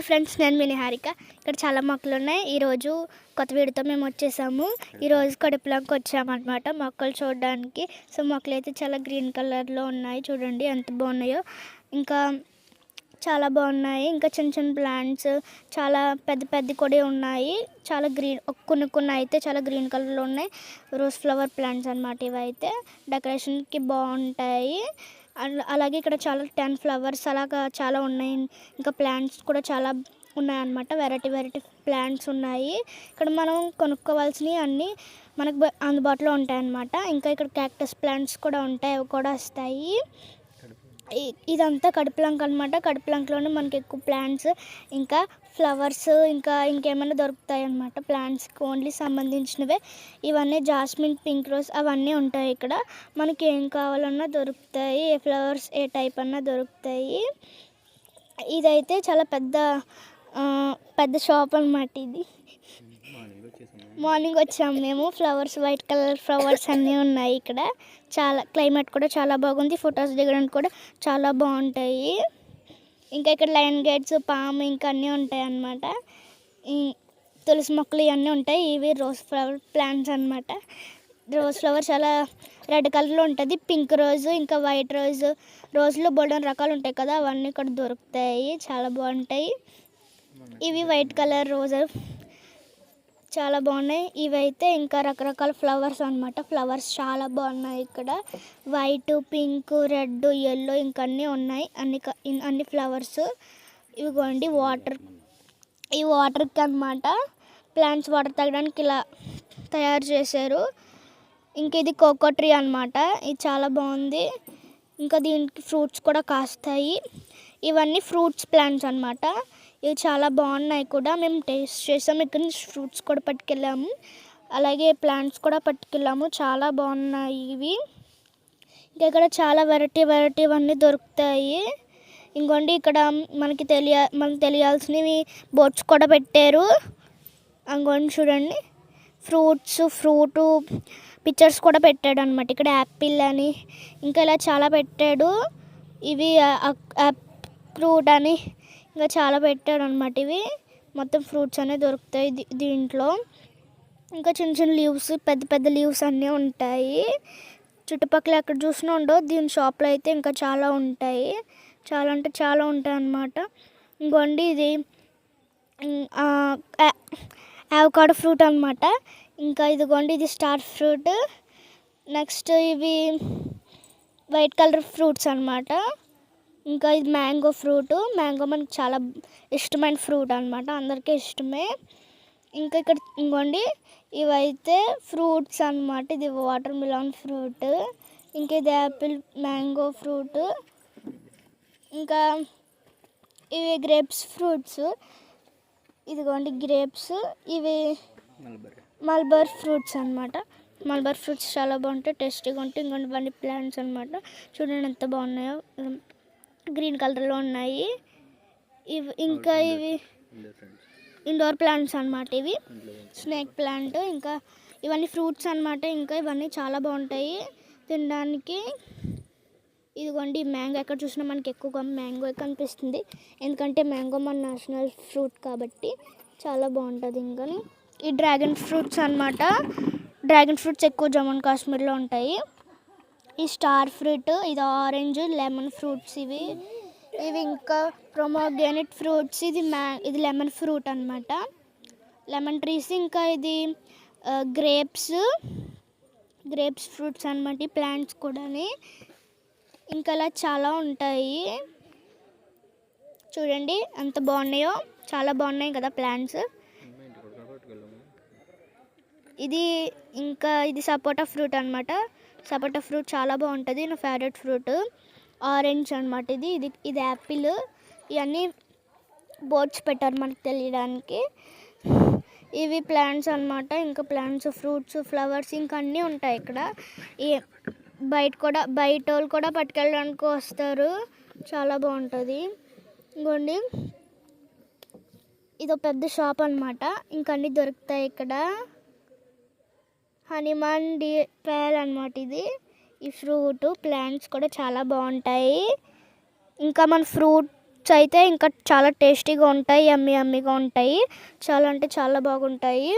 Friends, నేను మీ నిహారిక. ఇక్కడ చాలా మొక్కలు ఉన్నాయి. ఈరోజు కొత్త వీడితో మేము వచ్చేసాము. ఈరోజు కడుపులోకి వచ్చామన్నమాట మొక్కలు చూడడానికి. సో మొక్కలు అయితే చాలా గ్రీన్ కలర్లో ఉన్నాయి. చూడండి ఎంత బాగున్నాయో. ఇంకా చాలా బాగున్నాయి. ఇంకా చిన్న చిన్న ప్లాంట్స్ చాలా పెద్ద పెద్ద కూడా ఉన్నాయి. చాలా గ్రీన్, కొన్ని అయితే చాలా గ్రీన్ కలర్లో ఉన్నాయి. రోజ్ ఫ్లవర్ ప్లాంట్స్ అన్నమాట. ఇవైతే డెకరేషన్కి బాగుంటాయి. అలాగే ఇక్కడ చాలా 10 ఫ్లవర్స్ అలాగా చాలా ఉన్నాయి. ఇంకా ప్లాంట్స్ కూడా చాలా ఉన్నాయన్నమాట. వెరైటీ ప్లాంట్స్ ఉన్నాయి. ఇక్కడ మనం కొనుక్కోవాల్సినవి అన్నీ మనకు అందుబాటులో ఉంటాయన్నమాట. ఇంకా ఇక్కడ క్యాక్టస్ ప్లాంట్స్ కూడా ఉంటాయి, అవి కూడా వస్తాయి. ఇదంతా కడుపులంక అనమాట. కడుపులంకలోనే మనకి ఎక్కువ ప్లాంట్స్ ఇంకా ఫ్లవర్స్ ఇంకేమైనా దొరుకుతాయి అన్నమాట. ప్లాంట్స్కి ఓన్లీ సంబంధించినవే ఇవన్నీ. జాస్మిన్, పింక్ రోజ్ అవన్నీ ఉంటాయి ఇక్కడ. మనకి ఏం కావాలన్నా దొరుకుతాయి. ఏ ఫ్లవర్స్ ఏ టైప్ అన్నా దొరుకుతాయి. ఇదైతే చాలా పెద్ద షాప్ అన్నమాట. ఇది మార్నింగ్ వచ్చాము మేము. ఫ్లవర్స్, వైట్ కలర్ ఫ్లవర్స్ అన్నీ ఉన్నాయి ఇక్కడ. చాలా క్లైమేట్ కూడా చాలా బాగుంది. ఫొటోస్ దిగడానికి కూడా చాలా బాగుంటాయి. ఇంకా ఇక్కడ లైన్ గేట్స్, పామ్ ఇంకా అన్నీ ఉంటాయి అన్నమాట. తులసి మొక్కలు ఇవన్నీ ఉంటాయి. ఇవి రోజ్ ఫ్లవర్ ప్లాంట్స్ అన్నమాట. రోజ్ ఫ్లవర్ చాలా రెడ్ కలర్లో ఉంటుంది. పింక్ రోజు ఇంకా వైట్ రోజులో బోల్డెన్ రకాలు ఉంటాయి కదా, అవన్నీ ఇక్కడ దొరుకుతాయి. చాలా బాగుంటాయి. ఇవి వైట్ కలర్ రోజు చాలా బాగున్నాయి. ఇవైతే ఇంకా రకరకాల ఫ్లవర్స్ అన్నమాట. ఫ్లవర్స్ చాలా బాగున్నాయి ఇక్కడ. వైట్, పింక్, రెడ్, ఎల్లో ఇంకా అన్నీ ఉన్నాయి. అన్ని ఫ్లవర్స్. ఇవిగోండి ఈ వాటర్కి అన్నమాట. ప్లాంట్స్ వాటర్ తాగడానికి ఇలా తయారు చేశారు. ఇంక ఇది కోకో ట్రీ అన్నమాట. ఇది చాలా బాగుంది. ఇంకా దీనికి ఫ్రూట్స్ కూడా కాస్తాయి. ఇవన్నీ ఫ్రూట్స్ ప్లాంట్స్ అన్నమాట. ఇవి చాలా బాగున్నాయి కూడా. మేము టేస్ట్ చేసాము. ఇక్కడ నుంచి ఫ్రూట్స్ కూడా పట్టుకెళ్ళాము, అలాగే ప్లాంట్స్ కూడా పట్టుకెళ్ళాము. చాలా బాగున్నాయి ఇవి. ఇంకా ఇక్కడ చాలా వెరైటీ అన్నీ దొరుకుతాయి. ఇంకోండి ఇక్కడ మనకి తెలియాల్సినవి బోర్డ్స్ కూడా పెట్టారు. ఇంకోండి చూడండి, ఫ్రూట్ పిక్చర్స్ కూడా పెట్టాడు అనమాట. ఇక్కడ యాపిల్ అని ఇంకా ఇలా చాలా పెట్టాడు. ఇవి ఫ్రూట్ అని ఇంకా చాలా పెట్టాడు అనమాట. ఇవి మొత్తం ఫ్రూట్స్ అనేవి దొరుకుతాయి దీంట్లో. ఇంకా చిన్న లీవ్స్, పెద్ద లీవ్స్ అన్నీ ఉంటాయి. చుట్టుపక్కల ఎక్కడ చూసినా ఉండవు. దీని షాప్లో అయితే ఇంకా చాలా ఉంటాయి. చాలా అంటే చాలా ఉంటాయి అన్నమాట. ఇంకోండి ఇది అవకాడో ఫ్రూట్ అన్నమాట. ఇంకా ఇదిగోండి ఇది స్టార్ ఫ్రూట్. నెక్స్ట్ ఇవి వైట్ కలర్ ఫ్రూట్స్ అన్నమాట. ఇంకా ఇది మ్యాంగో ఫ్రూట్. మ్యాంగో మనకు చాలా ఇష్టమైన ఫ్రూట్ అన్నమాట, అందరికీ ఇష్టమే. ఇంకా ఇక్కడ ఇంకోండి ఇవైతే ఫ్రూట్స్ అన్నమాట. ఇది వాటర్ మిలాన్ ఫ్రూట్. ఇంకా ఇది యాపిల్, మ్యాంగో ఫ్రూట్. ఇంకా ఇవి గ్రేప్స్ ఫ్రూట్స్. ఇదిగోండి గ్రేప్స్. ఇవి మల్బర్ ఫ్రూట్స్ అన్నమాట. మల్బర్ ఫ్రూట్స్ చాలా బాగుంటాయి, టేస్టీగా ఉంటాయి. ఇంకొన్ని ఇవన్నీ ప్లాంట్స్ అన్నమాట. చూడండి ఎంత బాగున్నాయో. గ్రీన్ కలర్లో ఉన్నాయి. ఇంకా ఇవి ఇండోర్ ప్లాంట్స్ అన్నమాట. ఇవి స్నేక్ ప్లాంట్. ఇంకా ఇవన్నీ ఫ్రూట్స్ అన్నమాట. ఇంకా ఇవన్నీ చాలా బాగుంటాయి తినడానికి. ఇదిగోండి మ్యాంగో. ఎక్కడ చూసినా మనకి ఎక్కువగా మ్యాంగో కనిపిస్తుంది, ఎందుకంటే మ్యాంగో మన నేషనల్ ఫ్రూట్ కాబట్టి చాలా బాగుంటుంది. ఇంకా ఈ డ్రాగన్ ఫ్రూట్స్ అన్నమాట. డ్రాగన్ ఫ్రూట్స్ ఎక్కువ జమ్మూ అండ్ కాశ్మీర్లో ఉంటాయి. ఈ స్టార్ ఫ్రూట్, ఇది ఆరెంజ్, లెమన్ ఫ్రూట్స్ ఇవి ఇంకా ప్రొమోగ్రానేట్ ఫ్రూట్స్. ఇది లెమన్ ఫ్రూట్ అన్నమాట. Lemon trees. ఇంకా ఇది గ్రేప్స్ ఫ్రూట్స్ అన్నమాట. ఈ ప్లాంట్స్ కూడా ఇంకా అలా చాలా ఉంటాయి. చూడండి ఎంత బాగున్నాయో. చాలా బాగున్నాయి కదా ప్లాంట్స్. ఇది సపోటా ఫ్రూట్ అన్నమాట. సపోటా ఫ్రూట్ చాలా బాగుంటుంది. నా ఫేవరెట్ ఫ్రూట్. ఆరెంజ్ అన్నమాట. ఇది యాపిల్. ఇవన్నీ బోర్డ్స్ పెట్టారు మనకు తెలియడానికి. ఇవి ప్లాంట్స్ అన్నమాట. ఇంకా ప్లాంట్స్, ఫ్రూట్స్, ఫ్లవర్స్ ఇంకా అన్నీ ఉంటాయి ఇక్కడ. బయట వాళ్ళు కూడా పట్టుకెళ్ళడానికి వస్తారు. చాలా బాగుంటుంది. ఇంకోండి ఇది పెద్ద షాప్ అన్నమాట. ఇంకా అన్నీ దొరుకుతాయి ఇక్కడ. హనుమాన్ పేల్ అన్నమాట. ఈ ఫ్రూట్ ప్లాంట్స్ కూడా చాలా బాగుంటాయి. ఇంకా మన ఫ్రూట్స్ అయితే ఇంకా చాలా టేస్టీగా ఉంటాయి, యమ్మీ యమ్మీగా ఉంటాయి, చాలా అంటే చాలా బాగుంటాయి.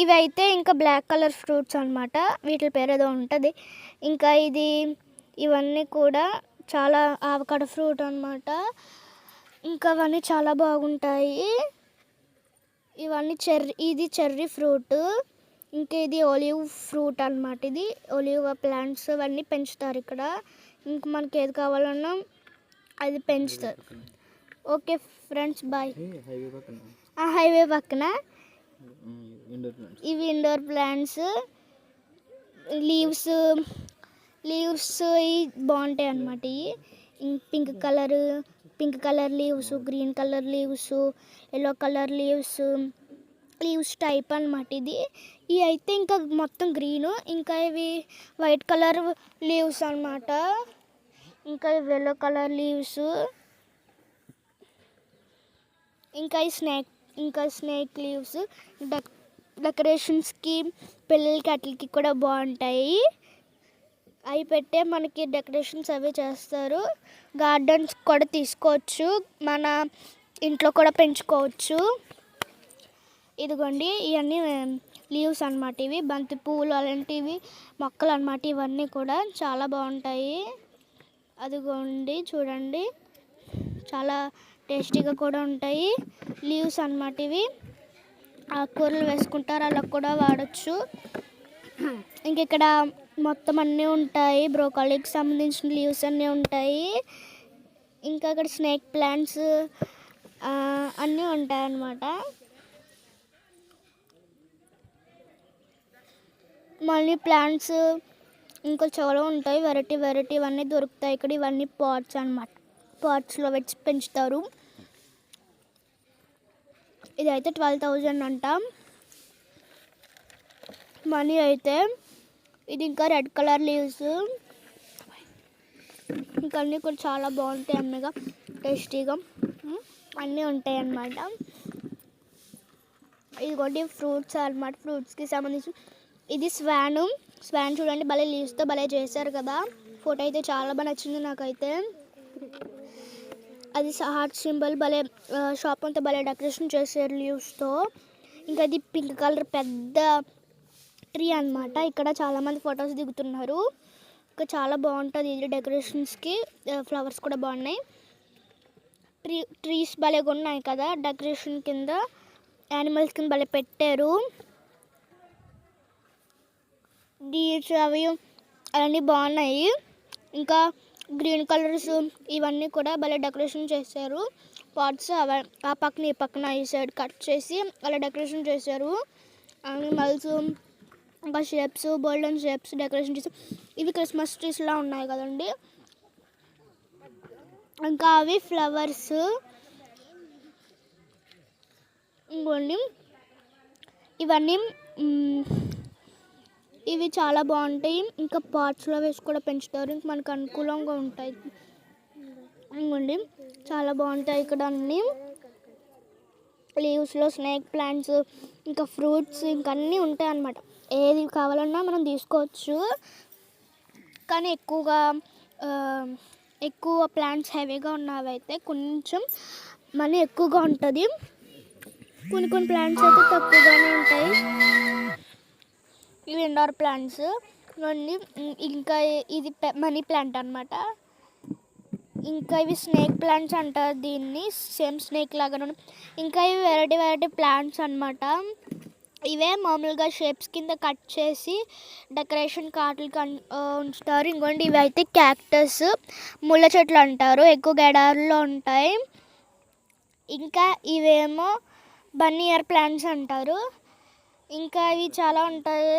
ఇవి అయితే ఇంకా బ్లాక్ కలర్ ఫ్రూట్స్ అనమాట, వీటి పేరు ఏదో ఉంటుంది. ఇంకా ఇవన్నీ కూడా చాలా ఆవకాడ ఫ్రూట్ అనమాట. ఇంకా అవన్నీ చాలా బాగుంటాయి. ఇవన్నీ ఇది చెర్రీ ఫ్రూట్. ఇంకా ఇది ఒలివ్ ఫ్రూట్ అనమాట. ఇది ఒలివ్ ప్లాంట్స్ అవన్నీ పెంచుతారు ఇక్కడ. ఇంక మనకి ఏది కావాలన్నా అది పెంచుతారు. Okay friends, bye. హైవే పక్కన ఇవి ఇండోర్ ప్లాంట్స్. లీవ్స్ బాగుంటాయి అన్నమాట. ఇవి pink colour leaves, green colour leaves, yellow colour leaves type అన్నమాట. ఇవి అయితే ఇంకా మొత్తం గ్రీను. ఇంకా ఇవి వైట్ కలర్ లీవ్స్ అన్నమాట. ఇంకా ఇవి ఎల్లో కలర్ లీవ్స్. ఇంకా స్నేక్ లీవ్స్ డెకరేషన్స్కి, పిల్లలకి అట్లకి కూడా బాగుంటాయి. అవి పెట్టే మనకి డెకరేషన్స్ అవి చేస్తారు. గార్డెన్స్ కూడా తీసుకోవచ్చు, మన ఇంట్లో కూడా పెంచుకోవచ్చు. ఇదిగోండి, ఇవన్నీ లీవ్స్ అన్నమాట. ఇవి బంతి పువ్వులు అలాంటివి మొక్కలు అన్నమాట. ఇవన్నీ కూడా చాలా బాగుంటాయి. అదిగోండి చూడండి, చాలా టేస్టీగా కూడా ఉంటాయి. లీవ్స్ అన్నమాట. ఇవి ఆకుకూరలు వేసుకుంటారు, అలా కూడా వాడచ్చు. ఇంక ఇక్కడ మొత్తం అన్నీ ఉంటాయి, బ్రోకాలీకి సంబంధించిన లీవ్స్ అన్నీ ఉంటాయి. ఇంకా అక్కడ స్నేక్ ప్లాంట్స్ అన్నీ ఉంటాయి అన్నమాట. మళ్ళీ ప్లాంట్స్ ఇంకా చాలా ఉంటాయి, వెరైటీ ఇవన్నీ దొరుకుతాయి ఇక్కడ. ఇవన్నీ పాట్స్ అన్నమాట, పాట్స్లో వచ్చి పెంచుతారు. ఇది అయితే 12,000 అంట మనీ అయితే. ఇది ఇంకా రెడ్ కలర్ లీవ్స్. ఇంకా అన్నీ కూడా చాలా బాగుంటాయి, అమ్మగా టేస్టీగా అన్నీ ఉంటాయి అన్నమాట. ఇదిగోండి ఫ్రూట్స్ అన్నమాట, ఫ్రూట్స్కి సంబంధించి. ఇది స్వాన్ చూడండి, భలే లీవ్స్తో భలే చేశారు కదా. ఫోటో అయితే చాలా బాగా నచ్చింది నాకైతే. అది హార్ట్ సింబల్ భలే, షాప్ అంతా భలే డెకరేషన్ చేశారు లీవ్స్తో. ఇంకా అది పింక్ కలర్ పెద్ద ట్రీ అన్నమాట. ఇక్కడ చాలామంది ఫొటోస్ దిగుతున్నారు. ఇంకా చాలా బాగుంటుంది ఇది డెకరేషన్స్కి. ఫ్లవర్స్ కూడా బాగున్నాయి. ట్రీస్ భలేగా ఉన్నాయి కదా, డెకరేషన్ కింద యానిమల్స్ కింద భలే పెట్టారు. డీర్స్ అవి అవన్నీ బాగున్నాయి. ఇంకా గ్రీన్ కలర్స్ ఇవన్నీ కూడా భలే డెకరేషన్ చేశారు. పాట్స్ ఆ పక్కన ఈ పక్కన ఈ సైడ్ కట్ చేసి అలా డెకరేషన్ చేశారు. అనిమల్స్ ఇంకా షేప్స్, గోల్డెన్ షేప్స్ డెకరేషన్ చేసి. ఇవి క్రిస్మస్ ట్రీస్లా ఉన్నాయి కదండి. ఇంకా అవి ఫ్లవర్స్. ఇంకోండి ఇవన్నీ ఇవి చాలా బాగుంటాయి. ఇంకా పాట్స్లో వేసి కూడా పెంచుతారు, ఇంక మనకు అనుకూలంగా ఉంటాయి. ఇంకోండి చాలా బాగుంటాయి ఇక్కడ అన్నీ. లీవ్స్లో స్నేక్ ప్లాంట్స్, ఇంకా ఫ్రూట్స్, ఇంకా అన్నీ ఉంటాయి అన్నమాట. ఏది కావాలన్నా మనం తీసుకోవచ్చు. కానీ ఎక్కువ ప్లాంట్స్ హెవీగా ఉన్నవైతే కొంచెం మనీ ఎక్కువగా ఉంటుంది. కొన్ని ప్లాంట్స్ అయితే తక్కువగానే ఉంటాయి. ఇవి ఇండోర్ ప్లాంట్స్. ఇంకా ఇది మనీ ప్లాంట్ అన్నమాట. ఇంకా ఇవి స్నేక్ ప్లాంట్స్ అంటారు దీన్ని, సేమ్ స్నేక్ లాగానే. ఇంకా ఇవి వెరైటీ ప్లాంట్స్ అన్నమాట. ఇవే మామూలుగా షేప్స్ కింద కట్ చేసి డెకరేషన్ కార్డులకి ఉంచుతారు. ఇంకోండి ఇవి అయితే క్యాక్టస్, ముళ్ళ చెట్లు అంటారు, ఎక్కువ ఎడారుల్లో ఉంటాయి. ఇంకా ఇవేమో బన్నీ ఇయర్ ప్లాంట్స్ అంటారు. ఇంకా ఇవి చాలా ఉంటాయి,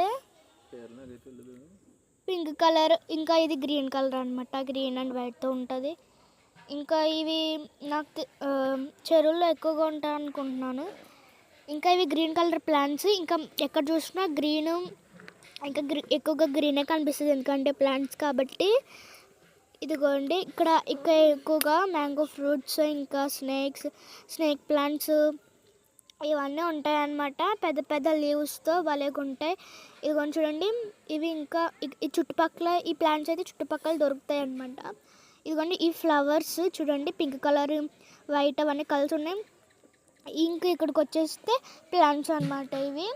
పింక్ కలర్. ఇంకా ఇది గ్రీన్ కలర్ అనమాట, గ్రీన్ అండ్ వైట్తో ఉంటుంది. ఇంకా ఇవి నాకు చెరువుల్లో ఎక్కువగా ఉంటాయి అనుకుంటున్నాను. ఇంకా ఇవి గ్రీన్ కలర్ ప్లాంట్స్. ఇంకా ఎక్కడ చూసినా గ్రీన్, ఇంకా ఎక్కువగా గ్రీనే కనిపిస్తుంది ఎందుకంటే ప్లాంట్స్ కాబట్టి. ఇదిగోండి ఇక్కడ ఎక్కువగా మ్యాంగో ఫ్రూట్స్, ఇంకా స్నేక్ ప్లాంట్స్ ఇవన్నీ ఉంటాయన్నమాట. పెద్ద లీవ్స్తో భలేగా ఉంటాయి. ఇదిగోండి చూడండి, ఇవి ఇంకా ఈ చుట్టుపక్కల ఈ ప్లాంట్స్ అయితే చుట్టుపక్కల దొరుకుతాయి అన్నమాట. ఇదిగోండి ఈ ఫ్లవర్స్ చూడండి, పింక్ కలర్, వైట్ అవన్నీ కలిసి ఉన్నాయి. ఇంకా ఇక్కడికి వచ్చేస్తే ప్లాంట్స్ అన్నమాట ఇవి.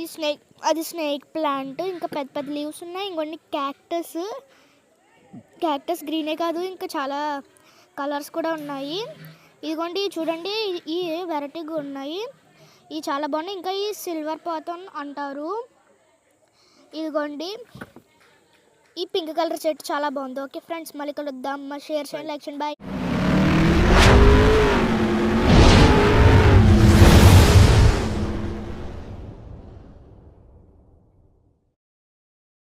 ఈ స్నేక్ ప్లాంట్, ఇంకా పెద్ద పెద్ద లీవ్స్ ఉన్నాయి. ఇంకొన్ని క్యాక్టస్ గ్రీనే కాదు, ఇంకా చాలా కలర్స్ కూడా ఉన్నాయి. ఇదిగోండి చూడండి, ఈ వెరైటీగా ఉన్నాయి, ఇవి చాలా బాగున్నాయి. ఇంకా ఈ సిల్వర్ పాథాన్ అంటారు. ఇదిగోండి ఈ పింక్ కలర్ చెట్టు చాలా బాగుంది. ఓకే ఫ్రెండ్స్, మళ్ళీ కలుద్దాం. షేర్ చేయండి, లైక్ చేయండి, బాయ్.